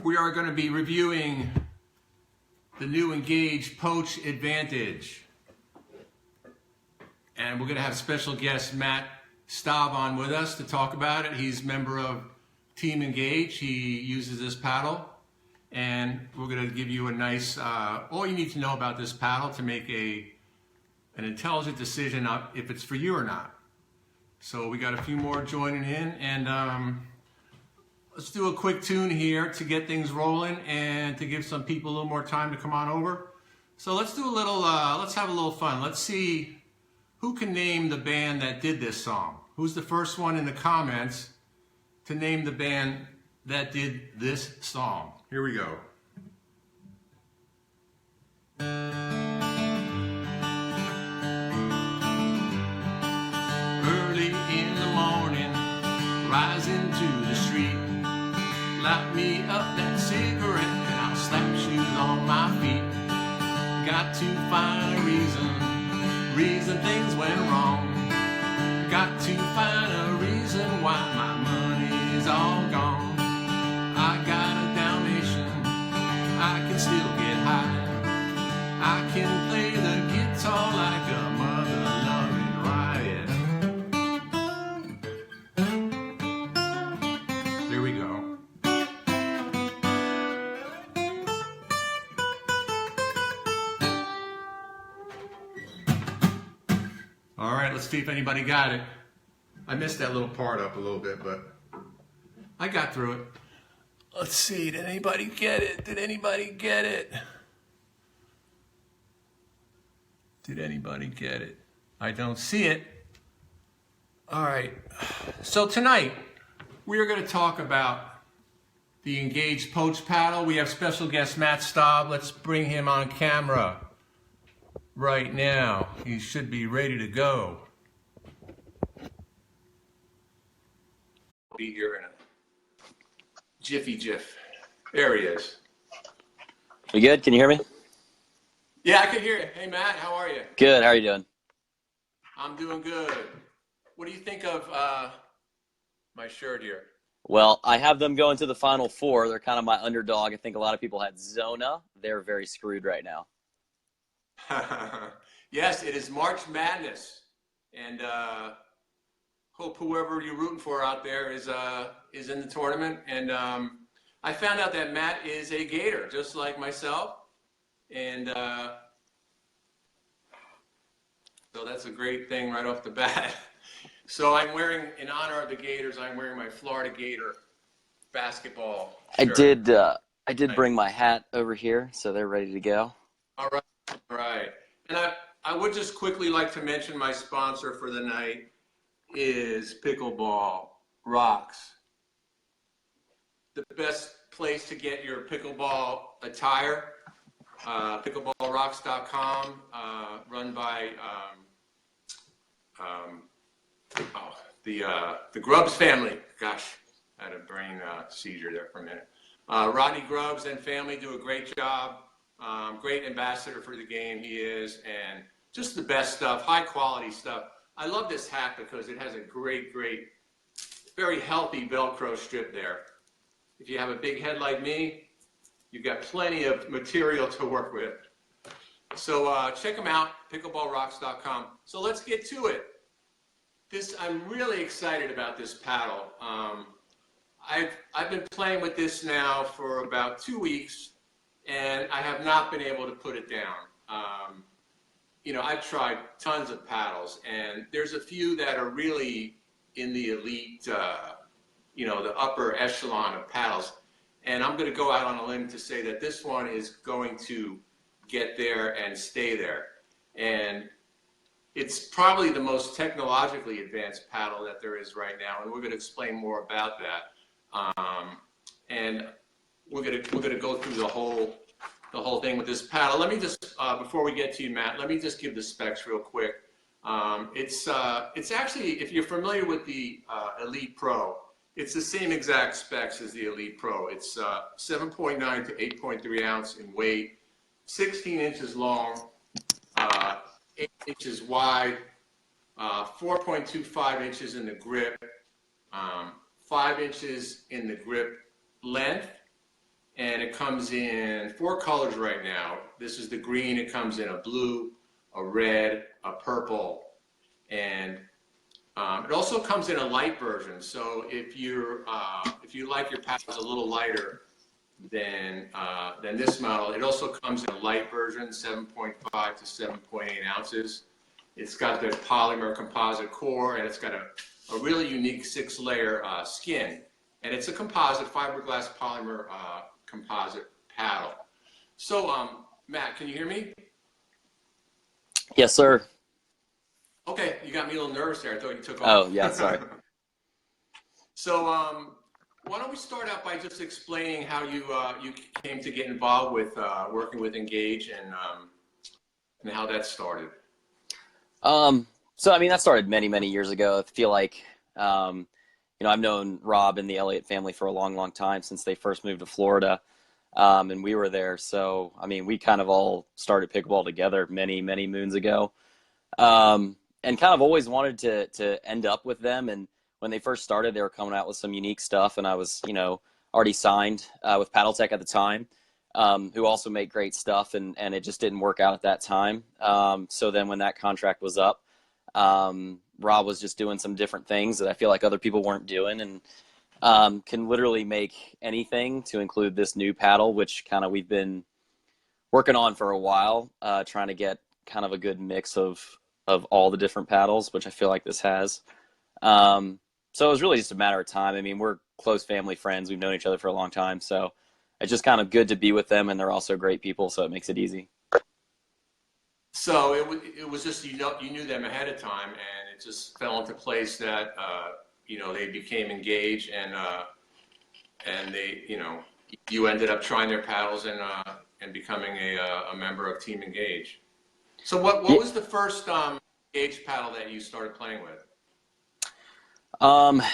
We are going to be reviewing the new Engage Poach Advantage. And we're going to have special guest Matt Staub on with us to talk about it. He's a member of Team Engage. He uses this paddle. And we're going to give you a nice, all you need to know about this paddle to make an intelligent decision if it's for you or not. So we got a few more joining in, and let's do a quick tune here to get things rolling and to give some people a little more time to come on over. So let's do a little, let's have a little fun. Let's see who can name the band that did this song. Who's the first one in the comments to name the band that did this song? Here we go. Early in the morning, rising to the street, light me up that cigarette and I'll slap shoes on my feet. Got to find a reason things went wrong. Got to find a reason why my money's all gone. I got a Dalmatian, I can still get high. I can play the guitar like a mother-loving riot. There we go. All right, let's see if anybody got it. I missed that little part up a little bit, but I got through it. Let's see, did anybody get it? Did anybody get it? Did anybody get it? I don't see it. All right, so tonight we are going to talk about the Engage Poach paddle. We have special guest Matt Staub. Let's bring him on camera right now. He should be ready to go. Be here in a jiff. There he is. We good? Can you hear me? Yeah, I can hear you. Hey, Matt, how are you? Good. How are you doing? I'm doing good. What do you think of my shirt here? Well, I have them going to the Final Four. They're kind of my underdog. I think a lot of people had Zona. They're very screwed right now. Yes, it is March Madness, and hope whoever you're rooting for out there is in the tournament. And I found out that Matt is a Gator, just like myself, and so that's a great thing right off the bat. So I'm wearing, in honor of the Gators, I'm wearing my Florida Gator basketball shirt. I did bring my hat over here, so they're ready to go. All right. And I would just quickly like to mention my sponsor for the night is Pickleball Rocks. The best place to get your pickleball attire, pickleballrocks.com, run by the Grubbs family. Gosh, I had a brain seizure there for a minute. Rodney Grubbs and family do a great job. Great ambassador for the game he is, and just the best stuff, high quality stuff. I love this hat because it has a great, very healthy Velcro strip there. If you have a big head like me, you've got plenty of material to work with. So check them out, pickleballrocks.com. So let's get to it. I'm really excited about this paddle. I've been playing with this now for about 2 weeks, and I have not been able to put it down. I've tried tons of paddles, and there's a few that are really in the elite, the upper echelon of paddles. And I'm going to go out on a limb to say that this one is going to get there and stay there. And it's probably the most technologically advanced paddle that there is right now, and we're going to explain more about that. And we're going to go through the whole thing with this paddle. Let me just, before we get to you, Matt, let me just give the specs real quick. It's actually, if you're familiar with the Elite Pro, it's the same exact specs as the Elite Pro. It's 7.9 to 8.3 ounce in weight, 16 inches long, 8 inches wide, 4.25 inches in the grip, 5 inches in the grip length, and it comes in 4 colors right now. This is the green. It comes in a blue, a red, a purple, and it also comes in a light version. So if you like your paddles a little lighter than this model, it also comes in a light version, 7.5 to 7.8 ounces. It's got the polymer composite core, and it's got a really unique 6-layer skin. And it's a composite, fiberglass polymer composite paddle. So, Matt, can you hear me? Yes, sir. Okay, you got me a little nervous there. I thought you took off. Oh, yeah, sorry. So, why don't we start out by just explaining how you came to get involved with working with Engage and how that started. So, I mean, that started many, many years ago. I feel like, I've known Rob and the Elliott family for a long, long time since they first moved to Florida, and we were there. So, I mean, we kind of all started pickleball together many, many moons ago, and kind of always wanted to end up with them. And when they first started, they were coming out with some unique stuff, and I was, already signed with Paddletech at the time, who also make great stuff, and it just didn't work out at that time. So then when that contract was up, Rob was just doing some different things that I feel like other people weren't doing, and can literally make anything, to include this new paddle, which kind of we've been working on for a while, trying to get kind of a good mix of all the different paddles, which I feel like this has. So it was really just a matter of time. I mean, we're close family friends. We've known each other for a long time, so it's just kind of good to be with them, and they're also great people, so it makes it easy. So it was just, you knew them ahead of time, and it just fell into place that they became Engaged, and they you ended up trying their paddles and becoming a member of Team Engage. So what was the first Engage paddle that you started playing with?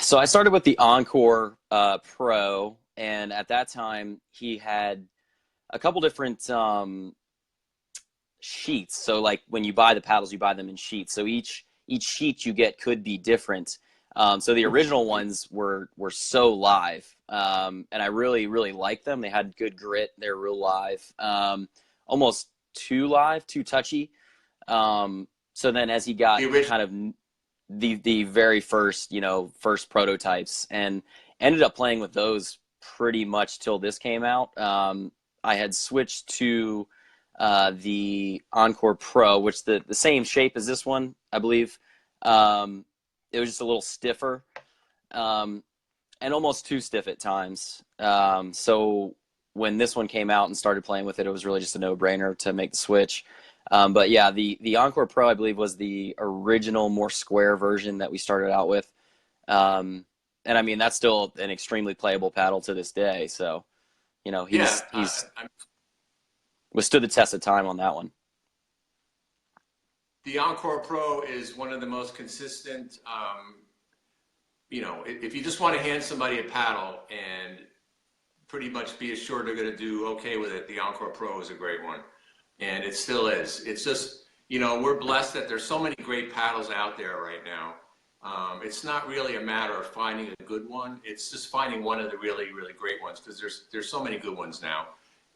So I started with the Encore Pro, and at that time he had a couple different sheets. So like when you buy the paddles, you buy them in sheets. So each sheet you get could be different. So the original ones were so live, and I really, really liked them. They had good grit. They're real live, almost too live, too touchy. So then as he got kind of the very first, first prototypes, and ended up playing with those pretty much till this came out. I had switched to the Encore Pro, which the same shape as this one, I believe. It was just a little stiffer, and almost too stiff at times. So when this one came out and started playing with it, it was really just a no-brainer to make the switch. But yeah, the Encore Pro, I believe, was the original, more square version that we started out with. And I mean, that's still an extremely playable paddle to this day. So, he's withstood the test of time on that one. The Encore Pro is one of the most consistent, if you just want to hand somebody a paddle and pretty much be assured they're going to do okay with it, the Encore Pro is a great one. And it still is. It's just, we're blessed that there's so many great paddles out there right now. It's not really a matter of finding a good one. It's just finding one of the really, really great ones, because there's so many good ones now,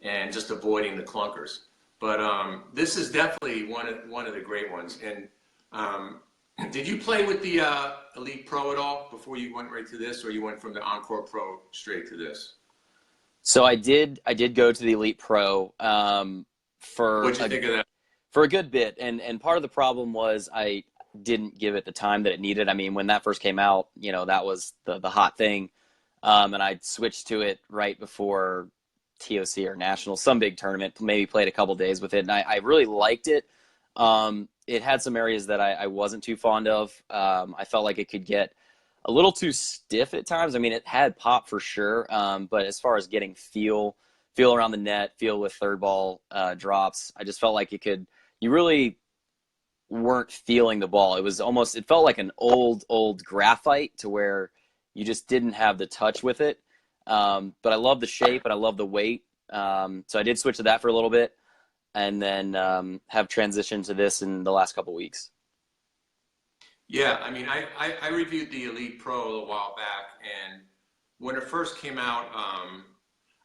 and just avoiding the clunkers. But this is definitely one of the great ones. And did you play with the Elite Pro at all before you went right to this, or you went from the Encore Pro straight to this? So I did go to the Elite Pro. What'd you think of that? For a good bit, and part of the problem was I didn't give it the time that it needed. I mean, when that first came out, that was the hot thing, and I switched to it right before TOC or Nationals, some big tournament. Maybe played a couple days with it, and I really liked it. It had some areas that I wasn't too fond of. I felt like it could get a little too stiff at times. I mean, it had pop for sure, but as far as getting feel around the net, feel with third ball drops, I just felt like you really weren't feeling the ball. It felt like an old graphite, to where you just didn't have the touch with it. But I love the shape, and I love the weight. So I did switch to that for a little bit, and then have transitioned to this in the last couple weeks. Yeah, I mean, I reviewed the Elite Pro a little while back, and when it first came out,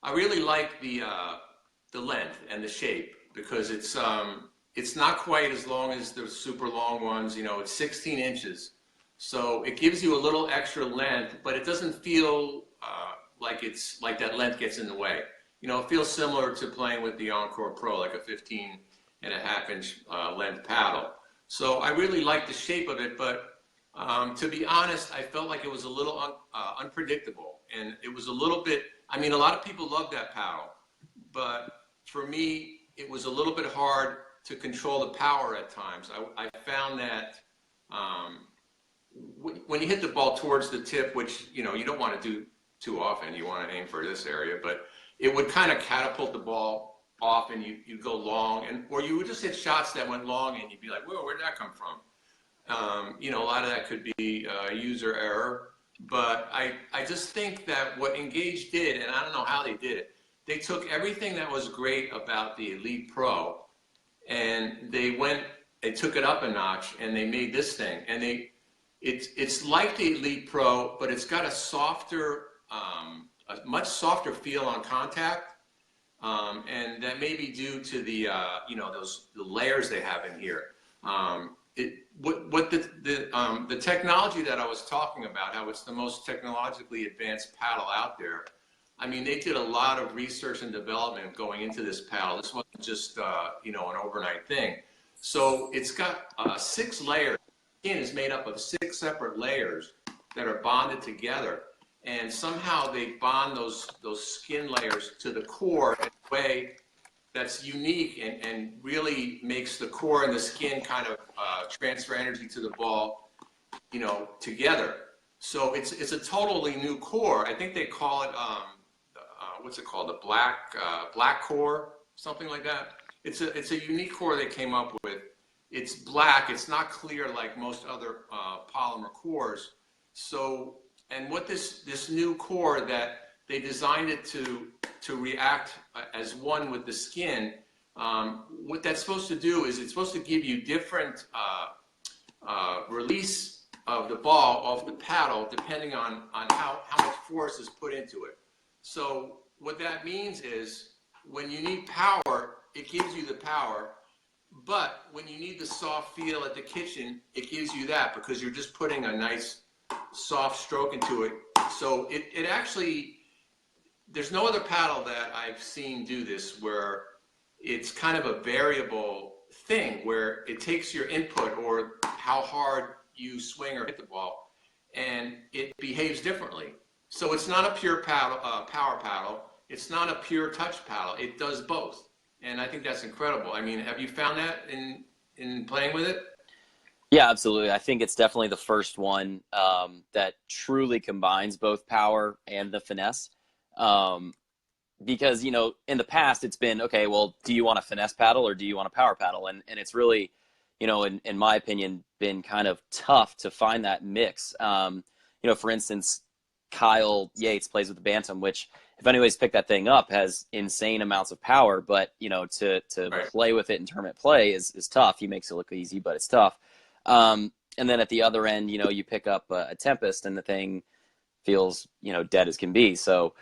I really like the length and the shape because it's not quite as long as the super long ones. You know, it's 16 inches. So it gives you a little extra length, but it doesn't feel like that length gets in the way. You know, it feels similar to playing with the Encore Pro, like a 15.5 inch length paddle. So I really like the shape of it, but to be honest, I felt like it was a little unpredictable, and it was a little bit. I mean, a lot of people love that paddle, but for me, it was a little bit hard to control the power at times. I found that when you hit the ball towards the tip, which you know you don't want to do too often, you want to aim for this area, but it would kind of catapult the ball off, and you'd go long, or you would just hit shots that went long, and you'd be like, whoa, where'd that come from? You know, a lot of that could be user error, but I just think that what Engage did, and I don't know how they did it, they took everything that was great about the Elite Pro, and they took it up a notch, and they made this thing, and it's like the Elite Pro, but it's got a much softer feel on contact, and that may be due to the you know, the layers they have in here. The technology that I was talking about, how it's the most technologically advanced paddle out there. I mean, they did a lot of research and development going into this paddle. This wasn't just you know, an overnight thing. So it's got 6 layers. The skin is made up of 6 separate layers that are bonded together, and somehow they bond those skin layers to the core in a way that's unique and really makes the core and the skin kind of transfer energy to the ball, you know, together. So it's a totally new core. I think they call it what's it called? The black core, something like that. It's a unique core they came up with. It's black. It's not clear like most other polymer cores. So, and what this new core that they designed it to react as one with the skin. What that's supposed to do is it's supposed to give you different release of the ball off the paddle depending on how much force is put into it. So what that means is when you need power, it gives you the power. But when you need the soft feel at the kitchen, it gives you that because you're just putting a nice soft stroke into it. So it actually, there's no other paddle that I've seen do this where it's kind of a variable thing where it takes your input or how hard you swing or hit the ball and it behaves differently. So it's not a pure paddle, power paddle. It's not a pure touch paddle. It does both. And I think that's incredible. I mean, have you found that in playing with it? Yeah, absolutely. I think it's definitely the first one that truly combines both power and the finesse. Because, you know, in the past it's been, okay, well, do you want a finesse paddle or do you want a power paddle? And it's really, you know, in my opinion, been kind of tough to find that mix. You know, for instance, Kyle Yates plays with the Bantam, which if anybody's picked that thing up has insane amounts of power, but, you know, to Right. play with it in tournament play is tough. He makes it look easy, but it's tough. And then at the other end, you know, you pick up a Tempest and the thing feels, you know, dead as can be. So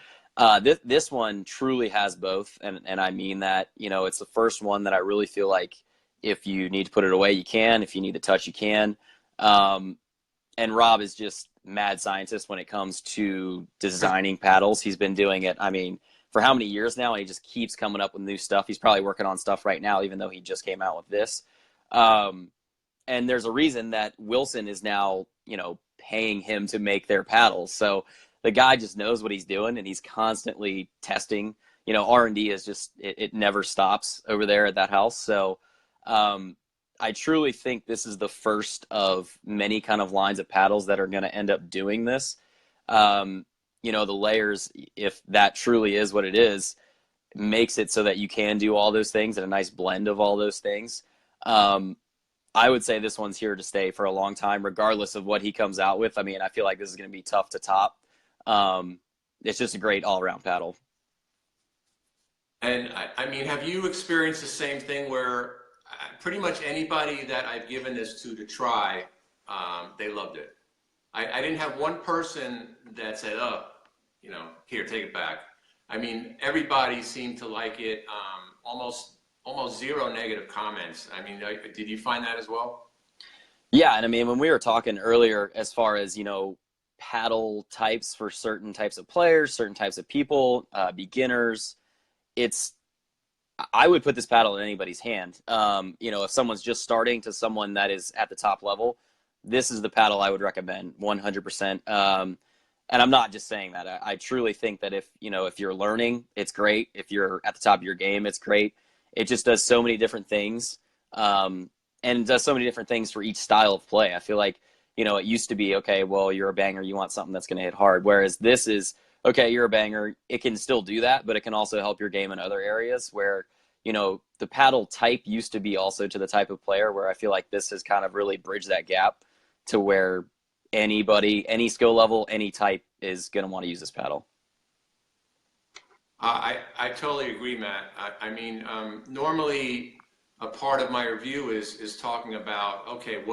this one truly has both. And I mean that, you know, it's the first one that I really feel like if you need to put it away, you can. If you need to touch, you can. And Rob is just mad scientist when it comes to designing paddles. He's been doing it, I mean, for how many years now? And he just keeps coming up with new stuff. He's probably working on stuff right now, even though he just came out with this. And there's a reason that Wilson is now, you know, paying him to make their paddles. So the guy just knows what he's doing, and he's constantly testing. You know, R&D is just, it never stops over there at that house. So I truly think this is the first of many kind of lines of paddles that are going to end up doing this. You know, the layers, if that truly is what it is, makes it so that you can do all those things and a nice blend of all those things. I would say this one's here to stay for a long time, regardless of what he comes out with. I mean, I feel like this is going to be tough to top. It's just a great all-around paddle. And I mean, have you experienced the same thing where pretty much anybody that I've given this to try, they loved it? I didn't have one person that said, oh, you know, here, take it back. I mean, everybody seemed to like it. Almost zero negative comments. I mean, did you find that as well? Yeah, and I mean, when we were talking earlier, as far as, paddle types for certain types of players, certain types of people, beginners, it's I would put this paddle in anybody's hand. If someone's just starting to someone that is at the top level, this is the paddle I would recommend 100%. And I'm not just saying that. I truly think that if you're learning, it's great. If you're at the top of your game, it's great. It just does so many different things, and does so many different things for each style of play. I feel like, it used to be, okay, well, you're a banger, you want something that's going to hit hard. Whereas this is, okay, you're a banger. It can still do that, but it can also help your game in other areas where, the paddle type used to be also to the type of player, where I feel like this has kind of really bridged that gap to where anybody, any skill level, any type is going to want to use this paddle. I totally agree, Matt. I mean, normally a part of my review is talking about, okay,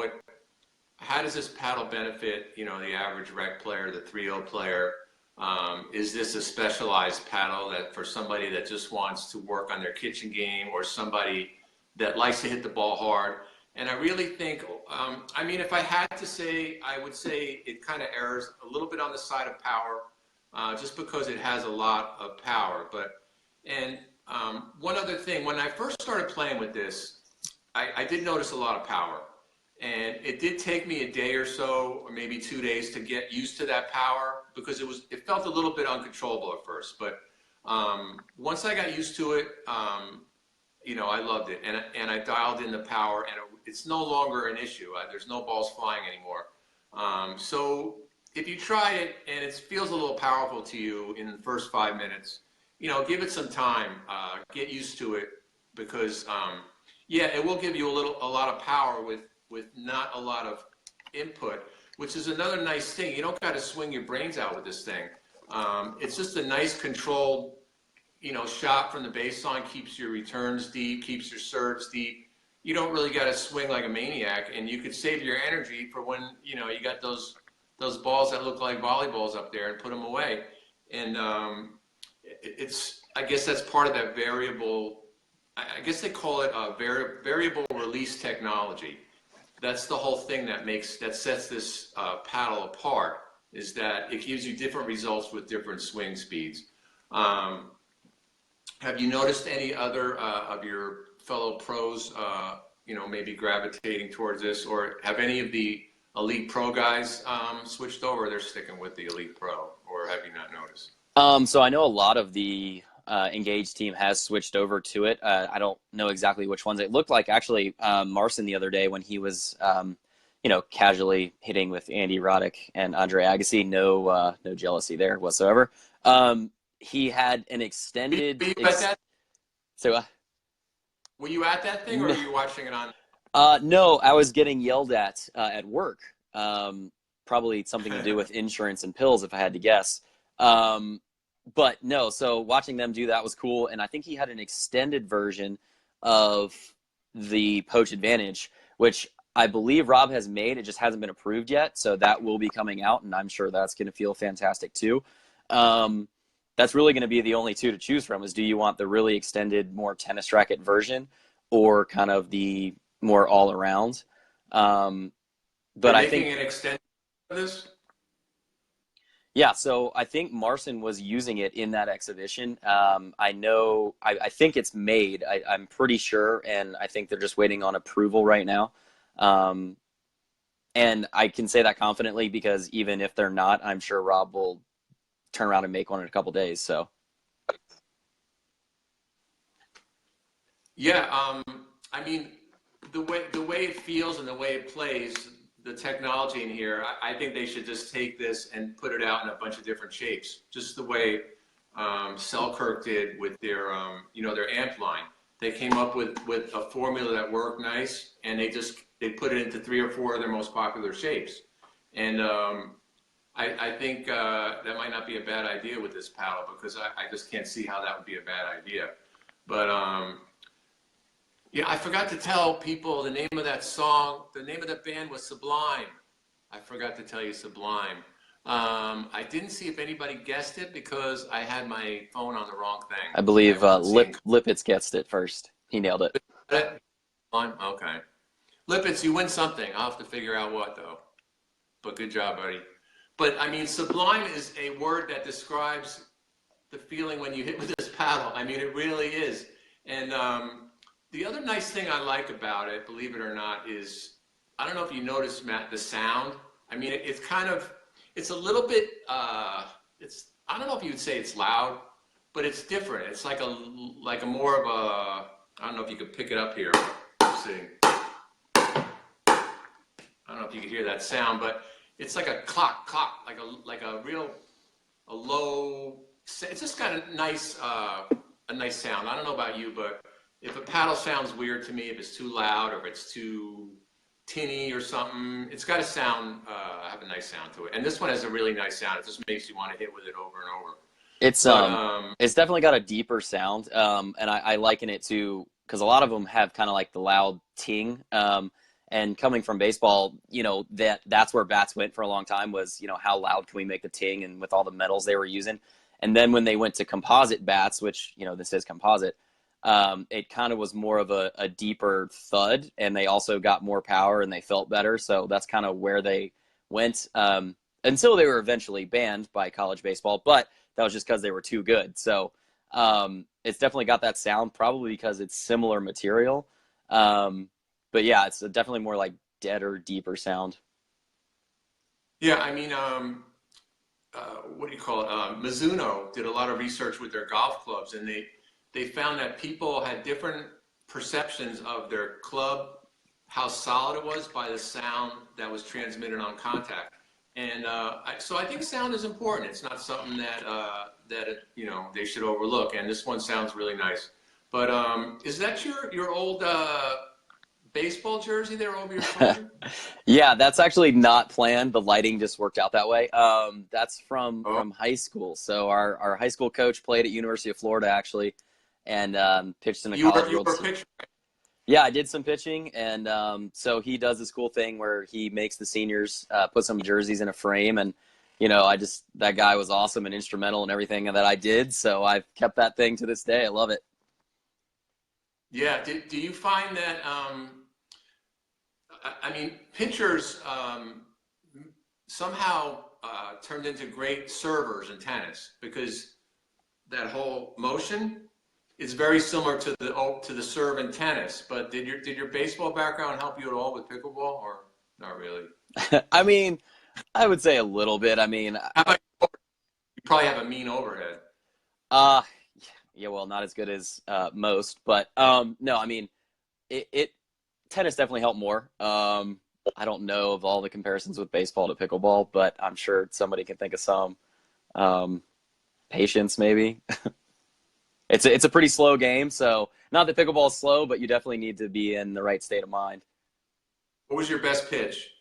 how does this paddle benefit, the average rec player, the 3-0 player? Is this a specialized paddle that for somebody that just wants to work on their kitchen game, or somebody that likes to hit the ball hard? And I really think, I mean, if I had to say, I would say it kind of errs a little bit on the side of power, just because it has a lot of power. And one other thing, when I first started playing with this, I did notice a lot of power. And it did take me a day or so, or maybe 2 days, to get used to that power, because it felt a little bit uncontrollable at first. But once I got used to it, I loved it, and I dialed in the power, and it's no longer an issue. There's no balls flying anymore. So if you try it and it feels a little powerful to you in the first 5 minutes, give it some time, get used to it, because yeah, it will give you a lot of power with not a lot of input, which is another nice thing. You don't got to swing your brains out with this thing. It's just a nice controlled, shot from the baseline, keeps your returns deep, keeps your serves deep. You don't really got to swing like a maniac, and you could save your energy for when, you got those balls that look like volleyballs up there, and put them away. And I guess that's part of that variable, I guess they call it a variable release technology. That's the whole thing that sets this paddle apart, is that it gives you different results with different swing speeds. Have you noticed any other of your fellow pros, maybe gravitating towards this, or have any of the Elite Pro guys switched over, or they're sticking with the Elite Pro, or have you not noticed? So I know a lot of the Engage team has switched over to it. I don't know exactly which ones. It looked like actually Marcin the other day, when he was, casually hitting with Andy Roddick and Andre Agassi. No jealousy there whatsoever. He had an extended. Were you at that? So, were you at that thing, or were you watching it on? No, I was getting yelled at work. Probably something to do with insurance and pills, if I had to guess. But no, so watching them do that was cool. And I think he had an extended version of the Poach Advantage, which I believe Rob has made. It just hasn't been approved yet. So that will be coming out, and I'm sure that's going to feel fantastic too. That's really going to be the only two to choose from, is do you want the really extended, more tennis racket version, or kind of the more all around? But I think an extension of this. Yeah, so I think Marcin was using it in that exhibition. I think it's made. I'm pretty sure, and I think they're just waiting on approval right now. And I can say that confidently, because even if they're not, I'm sure Rob will turn around and make one in a couple days. So. Yeah, I mean, the way it feels and the way it plays, the technology in here, I think they should just take this and put it out in a bunch of different shapes, just the way Selkirk did with their their amp line. They came up with a formula that worked nice, and they put it into 3 or 4 of their most popular shapes. And I think that might not be a bad idea with this paddle, because I just can't see how that would be a bad idea. But yeah, I forgot to tell people the name of that song. The name of that band was Sublime. I forgot to tell you Sublime. I didn't see if anybody guessed it because I had my phone on the wrong thing. I believe I wasn't seeing Lippitz guessed it first. He nailed it. it. Okay. Lippitz, you win something. I'll have to figure out what, though. But good job, buddy. But, I mean, sublime is a word that describes the feeling when you hit with this paddle. I mean, it really is. And the other nice thing I like about it, believe it or not, is, I don't know if you noticed, Matt, the sound. I mean, it's kind of, it's a little bit, I don't know if you would say it's loud, but it's different. It's like a more of a, I don't know if you could pick it up here. Let's see. I don't know if you can hear that sound, but it's like a clock, like a real, a low, it's just got a nice sound. I don't know about you, but if a paddle sounds weird to me, if it's too loud or if it's too tinny or something, it's got a sound, have a nice sound to it. And this one has a really nice sound. It just makes you want to hit with it over and over. It's definitely got a deeper sound, and I liken it to, because a lot of them have kind of like the loud ting, and coming from baseball, you know, that's where bats went for a long time was, you know, how loud can we make the ting, and with all the metals they were using. And then when they went to composite bats, which, you know, this is composite, it kind of was more of a deeper thud, and they also got more power and they felt better. So that's kind of where they went, until they were eventually banned by college baseball, but that was just because they were too good. So it's definitely got that sound, probably because it's similar material. But yeah, it's definitely more like deader, deeper sound. Yeah, I mean, what do you call it? Mizuno did a lot of research with their golf clubs, and they found that people had different perceptions of their club, how solid it was by the sound that was transmitted on contact. And so I think sound is important. It's not something that you know, they should overlook. And this one sounds really nice. But is that your old baseball jersey there over your shoulder? Yeah, that's actually not planned. The lighting just worked out that way. That's from high school. So our high school coach played at University of Florida, actually, and pitched in a college World Series. Yeah, I did some pitching, and so he does this cool thing where he makes the seniors put some jerseys in a frame, and you know, that guy was awesome and instrumental in everything that I did, so I've kept that thing to this day. I love it. Yeah, do you find that, I mean, pitchers somehow turned into great servers in tennis because that whole motion is very similar to the serve in tennis. But did your baseball background help you at all with pickleball, or not really? I mean, I would say a little bit. I mean, How about you probably have a mean overhead. yeah, well, not as good as most, but no, I mean, it tennis definitely helped more. I don't know of all the comparisons with baseball to pickleball, but I'm sure somebody can think of some. Patience, maybe. It's a pretty slow game, so not that pickleball is slow, but you definitely need to be in the right state of mind. What was your best pitch?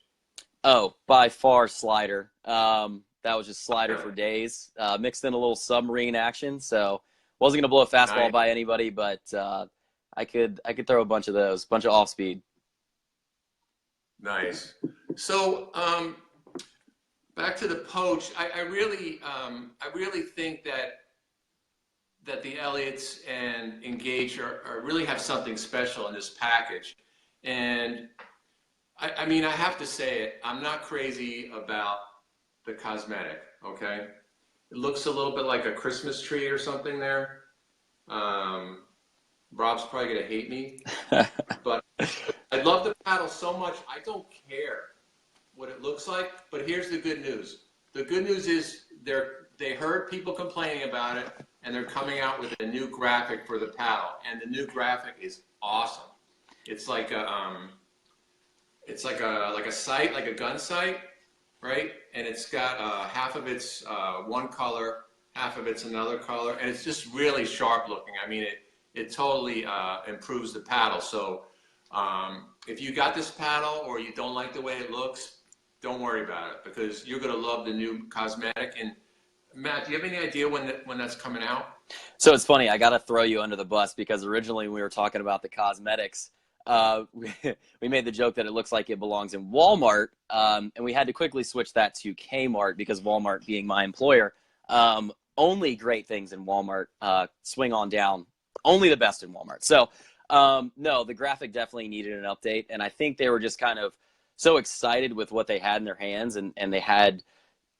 Oh, by far slider. That was just slider for days. Mixed in a little submarine action, so wasn't gonna blow a fastball by anybody, but I could throw a bunch of those, bunch of off speed. Nice. So back to the Poach. I really think that the Elliots and Engage are really have something special in this package. And I mean, I have to say it, I'm not crazy about the cosmetic, okay? It looks a little bit like a Christmas tree or something there. Rob's probably gonna hate me, but I love the paddle so much, I don't care what it looks like, but here's the good news. The good news is they heard people complaining about it, and they're coming out with a new graphic for the paddle, and the new graphic is awesome. It's like a sight, like a gun sight, right? And it's got half of it's one color, half of it's another color, and it's just really sharp looking. I mean, it totally improves the paddle. So if you got this paddle or you don't like the way it looks, don't worry about it because you're going to love the new cosmetic. And Matt, do you have any idea when that's coming out? So it's funny, I got to throw you under the bus because originally we were talking about the cosmetics. we made the joke that it looks like it belongs in Walmart, and we had to quickly switch that to Kmart because Walmart being my employer, only great things in Walmart, swing on down, only the best in Walmart. So no, the graphic definitely needed an update, and I think they were just kind of so excited with what they had in their hands, and they had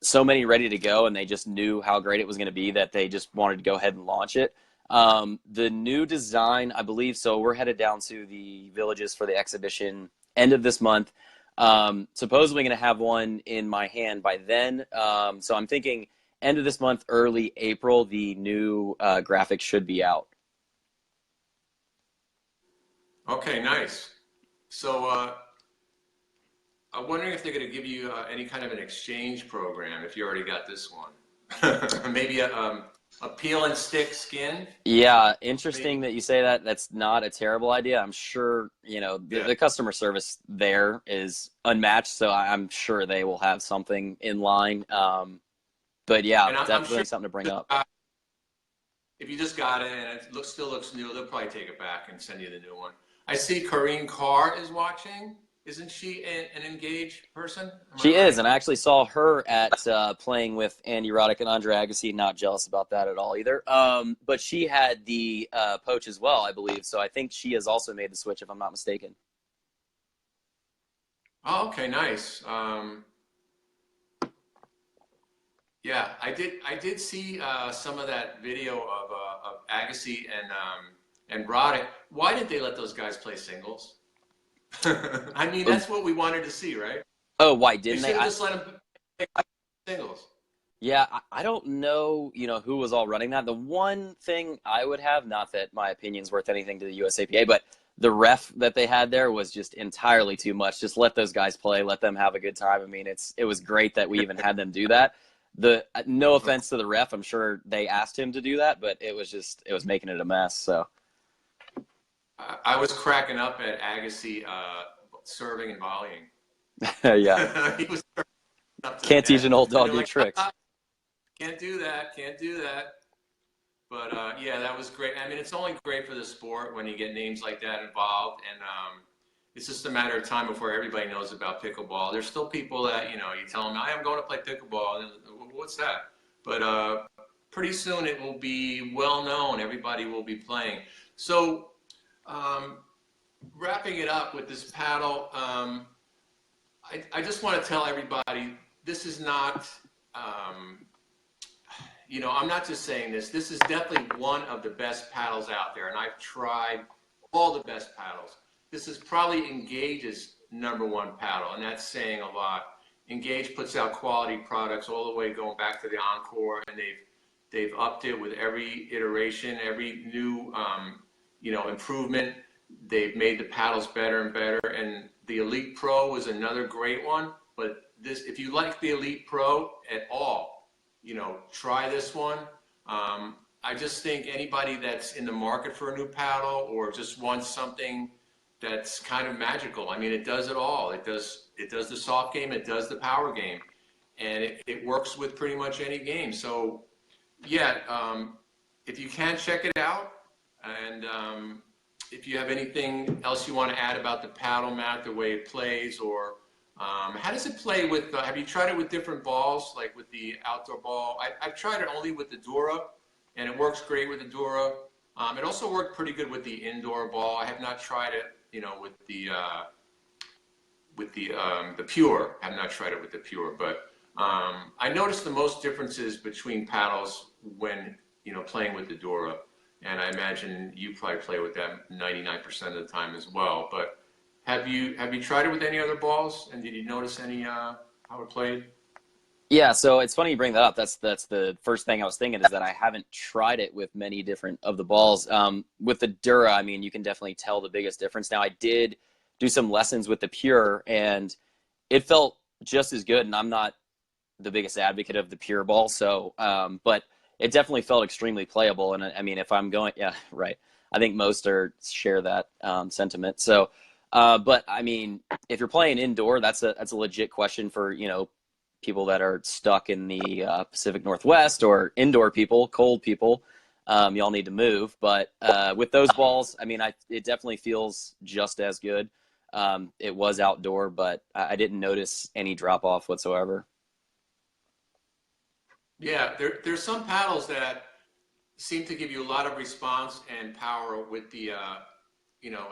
so many ready to go, and they just knew how great it was going to be that they just wanted to go ahead and launch it. The new design, I believe, so we're headed down to the Villages for the exhibition end of this month. Supposedly going to have one in my hand by then. So I'm thinking end of this month, early April, the new graphics should be out. Okay, nice. So I'm wondering if they're going to give you any kind of an exchange program if you already got this one. Maybe a peel and stick skin. Yeah, interesting that you say that. That's not a terrible idea. I'm sure, the customer service there is unmatched, so I'm sure they will have something in line. But yeah, definitely sure something to bring up. If you just got it and it still looks new, they'll probably take it back and send you the new one. I see Corinne Carr is watching. Isn't she an engaged person? She is, and I actually saw her at playing with Andy Roddick and Andre Agassi. Not jealous about that at all either. But she had the Poach as well, I believe. So I think she has also made the switch, if I'm not mistaken. Oh, okay, nice. Yeah, I did see some of that video of Agassi and Roddick. Why did they let those guys play singles? I mean, that's what we wanted to see, right? Oh, why didn't they? Should have just let them play singles. Yeah, I don't know, who was all running that. The one thing I would have, not that my opinion's worth anything to the USAPA, but the ref that they had there was just entirely too much. Just let those guys play, let them have a good time. I mean, it was great that we even had them do that. No offense to the ref, I'm sure they asked him to do that, but it was making it a mess. So I was cracking up at Agassi serving and volleying. Yeah. He was up to Can't teach an old dog new tricks. Can't do that. But yeah, that was great. I mean, it's only great for the sport when you get names like that involved, and it's just a matter of time before everybody knows about pickleball. There's still people that you tell them, "I am going to play pickleball," and what's that? But pretty soon it will be well known. Everybody will be playing. So. Wrapping it up with this paddle, I just want to tell everybody this is not, I'm not just saying this. This is definitely one of the best paddles out there, and I've tried all the best paddles. This is probably Engage's #1 paddle, and that's saying a lot. Engage puts out quality products all the way going back to the Encore, and they've upped it with every iteration, every new improvement. They've made the paddles better and better, and the Elite Pro was another great one. But if you like the Elite Pro at all, try this one. I just think anybody that's in the market for a new paddle or just wants something that's kind of magical. I mean, it does it all. It does the soft game, it does the power game, and it works with pretty much any game. So yeah, if you can, check it out. And if you have anything else you want to add about the paddle mat, the way it plays, or how does it play with, have you tried it with different balls, like with the outdoor ball? I've tried it only with the Dura, and it works great with the Dura. It also worked pretty good with the indoor ball. I have not tried it, with the Pure. I have not tried it with the Pure, but I noticed the most differences between paddles when, playing with the Dura. And I imagine you probably play with that 99% of the time as well. But have you tried it with any other balls? And did you notice any how it played? Yeah, so it's funny you bring that up. That's the first thing I was thinking is that I haven't tried it with many different of the balls. With the Dura, I mean, you can definitely tell the biggest difference. Now, I did do some lessons with the Pure, and it felt just as good. And I'm not the biggest advocate of the Pure ball, so but it definitely felt extremely playable. And I mean, if I'm going, yeah, right. I think most share that sentiment. So, but I mean, if you're playing indoor, that's a legit question for, people that are stuck in the Pacific Northwest or indoor people, cold people. y'all need to move. But with those balls, I mean, it definitely feels just as good. It was outdoor, but I didn't notice any drop off whatsoever. Yeah, there's some paddles that seem to give you a lot of response and power with the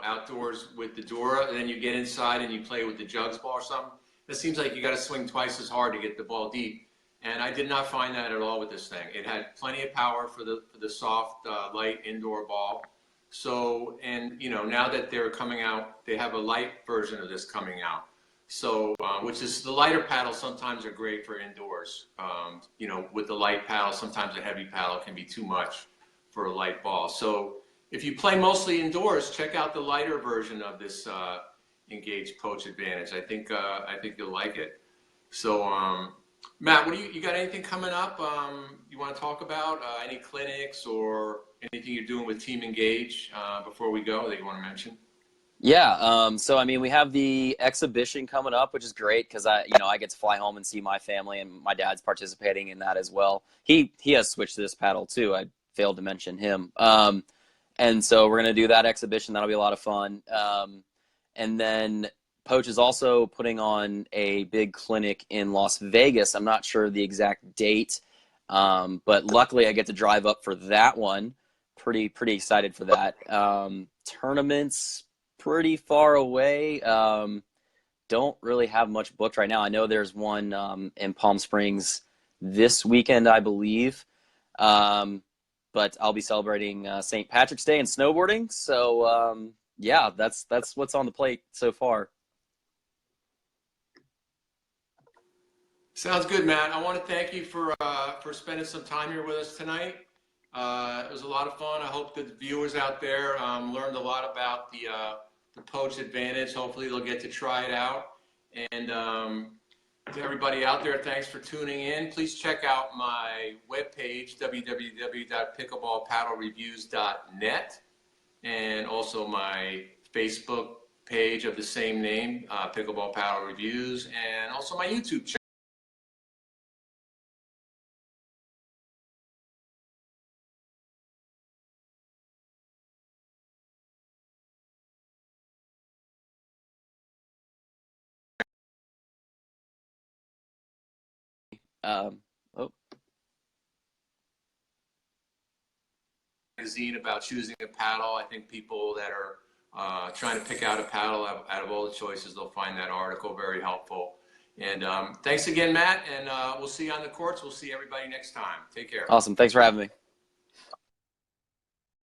outdoors with the Dura, and then you get inside and you play with the jugs ball or something. It seems like you got to swing twice as hard to get the ball deep. And I did not find that at all with this thing. It had plenty of power for the soft, light indoor ball. So, and now that they're coming out, they have a light version of this coming out. So, which is the lighter paddles sometimes are great for indoors. With the light paddle, sometimes a heavy paddle can be too much for a light ball. So, if you play mostly indoors, check out the lighter version of this Engage Poach Advantage. I think you'll like it. So, Matt, what you got anything coming up? You want to talk about any clinics or anything you're doing with Team Engage before we go that you want to mention? Yeah, so I mean, we have the exhibition coming up, which is great because I get to fly home and see my family, and my dad's participating in that as well. He has switched to this paddle too. I failed to mention him. And so we're gonna do that exhibition. That'll be a lot of fun. And then Poach is also putting on a big clinic in Las Vegas. I'm not sure the exact date, but luckily I get to drive up for that one. Pretty excited for that. Tournaments pretty far away. Don't really have much booked right now. I know there's one in Palm Springs this weekend, I believe. But I'll be celebrating St. Patrick's Day and snowboarding. So yeah, that's what's on the plate so far. Sounds good, Matt. I want to thank you for spending some time here with us tonight. It was a lot of fun. I hope the viewers out there learned a lot about the Poach Advantage. Hopefully they'll get to try it out. And to everybody out there, thanks for tuning in. Please check out my webpage, www.pickleballpaddlereviews.net, and also my Facebook page of the same name, Pickleball Paddle Reviews, and also my YouTube channel. Um, oh, Magazine about choosing a paddle. I think people that are trying to pick out a paddle out of all the choices, they'll find that article very helpful. And thanks again, Matt, and we'll see you on the courts. We'll see everybody next time. Take care. awesome. Thanks for having me.